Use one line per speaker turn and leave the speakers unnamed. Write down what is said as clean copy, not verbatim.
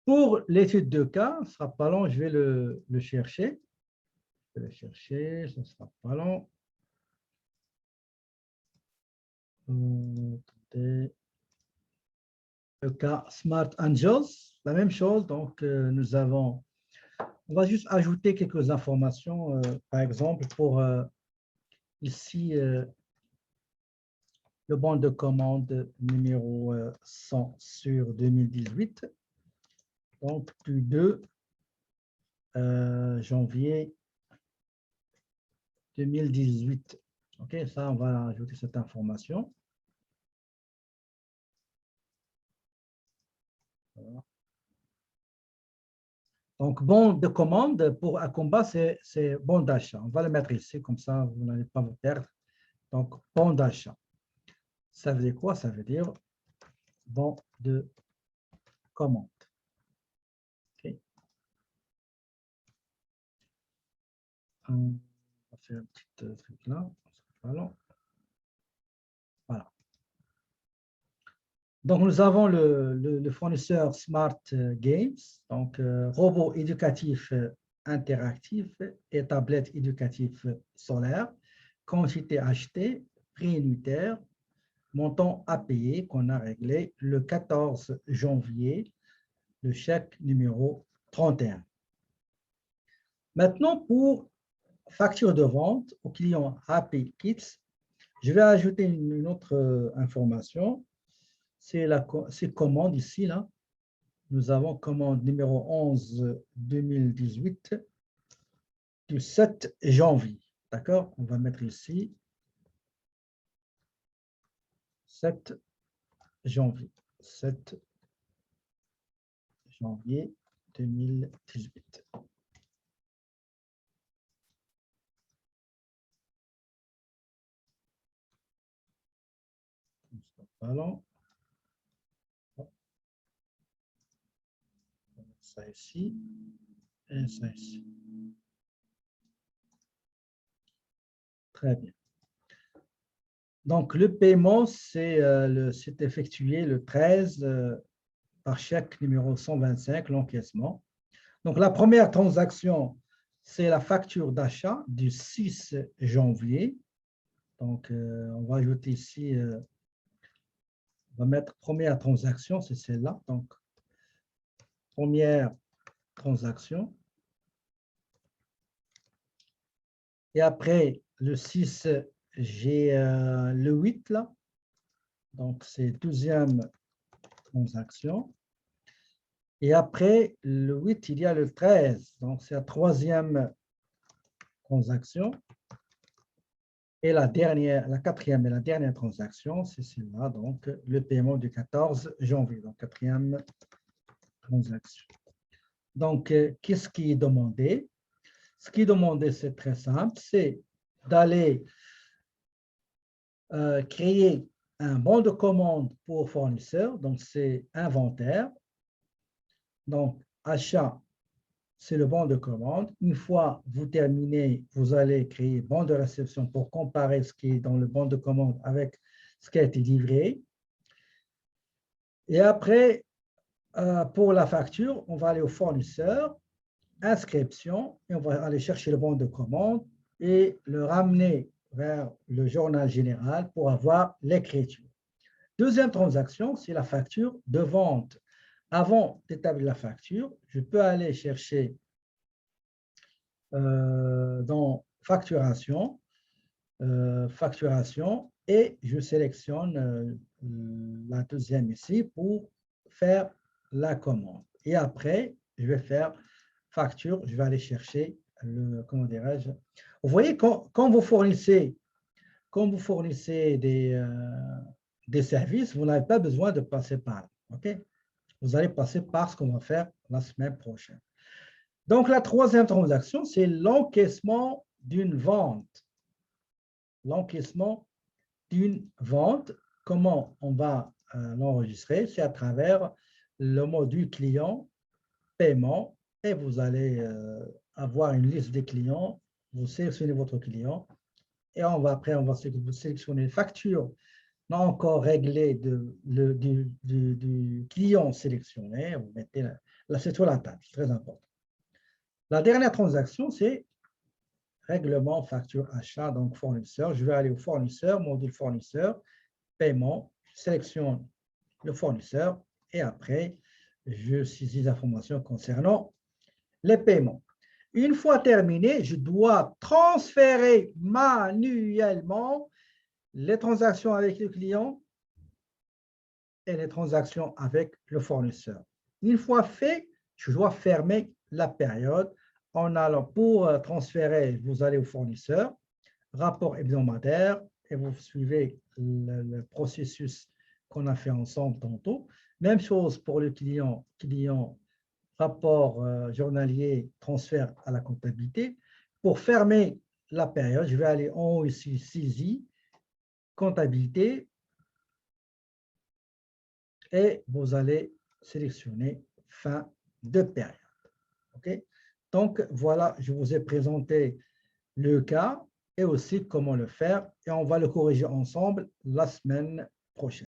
Pour l'étude de cas, ce ne sera pas long, je vais le chercher. Je vais le chercher, ce ne sera pas long. Attendez. Le cas Smart Angels, la même chose. Donc, on va juste ajouter quelques informations, par exemple, pour ici, le bon de commande numéro 100 sur 2018. Donc, du 2 janvier 2018. OK, ça, on va ajouter cette information. Voilà. Donc, bon de commande pour Acomba, c'est bon d'achat. On va le mettre ici, comme ça, vous n'allez pas vous perdre. Donc, bon d'achat. Ça veut dire quoi? Ça veut dire bon de commande. Okay. On va faire un petit truc là. Voilà. Donc, nous avons le fournisseur Smart Games, donc robot éducatif interactif et tablette éducatif solaire, quantité achetée, prix unitaire, montant à payer qu'on a réglé le 14 janvier, le chèque numéro 31. Maintenant, pour facture de vente au client Happy Kids, je vais ajouter une autre information. C'est commande ici, là. Nous avons commande numéro 11 2018 du 7 janvier. D'accord? On va mettre ici 7 janvier. 7 janvier 2018. Voilà. Ça ici et ça ici. Très bien. Donc, le paiement, c'est effectué le 13 par chèque numéro 125, l'encaissement. Donc, la première transaction, c'est la facture d'achat du 6 janvier. Donc, on va ajouter ici, on va mettre première transaction, c'est celle-là. Donc, première transaction. Et après, le 6, j'ai le 8 là. Donc, c'est deuxième transaction. Et après, le 8, il y a le 13. Donc, c'est la troisième transaction. Et la quatrième et la dernière transaction, c'est celle-là, donc le paiement du 14 janvier, donc quatrième transaction. Donc, qu'est-ce qui est demandé? Ce qui est demandé, c'est très simple, c'est d'aller créer un bon de commande pour fournisseur, donc c'est inventaire. Donc, achat, c'est le bon de commande. Une fois vous terminez, vous allez créer bon de réception pour comparer ce qui est dans le bon de commande avec ce qui a été livré. Et après, pour la facture, on va aller au fournisseur, inscription, et on va aller chercher le bon de commande et le ramener vers le journal général pour avoir l'écriture. Deuxième transaction, c'est la facture de vente. Avant d'établir la facture, je peux aller chercher dans facturation, et je sélectionne la deuxième ici pour faire la commande. Et après, je vais faire facture, je vais aller chercher comment dirais-je. Vous voyez, quand vous fournissez des services, vous n'avez pas besoin de passer par là. OK? Vous allez passer par ce qu'on va faire la semaine prochaine. Donc, la troisième transaction, c'est l'encaissement d'une vente. L'encaissement d'une vente, comment on va l'enregistrer? C'est à travers le module client, paiement, et vous allez avoir une liste des clients, vous sélectionnez votre client, et après, on va sélectionner facture n'a encore réglé du client sélectionné. Vous mettez là, c'est sur la table, c'est très important. La dernière transaction, c'est règlement, facture, achat, donc fournisseur. Je vais aller au fournisseur, module fournisseur, paiement, je sélectionne le fournisseur et après, je saisis les informations concernant les paiements. Une fois terminé, je dois transférer manuellement les transactions avec le client et les transactions avec le fournisseur. Une fois fait, je dois fermer la période en allant pour transférer, vous allez au fournisseur, rapport hebdomadaire et vous suivez le processus qu'on a fait ensemble tantôt. Même chose pour le client, rapport journalier, transfert à la comptabilité. Pour fermer la période, je vais aller en haut ici, saisie, comptabilité, et vous allez sélectionner fin de période. OK? Donc, voilà, je vous ai présenté le cas et aussi comment le faire et on va le corriger ensemble la semaine prochaine.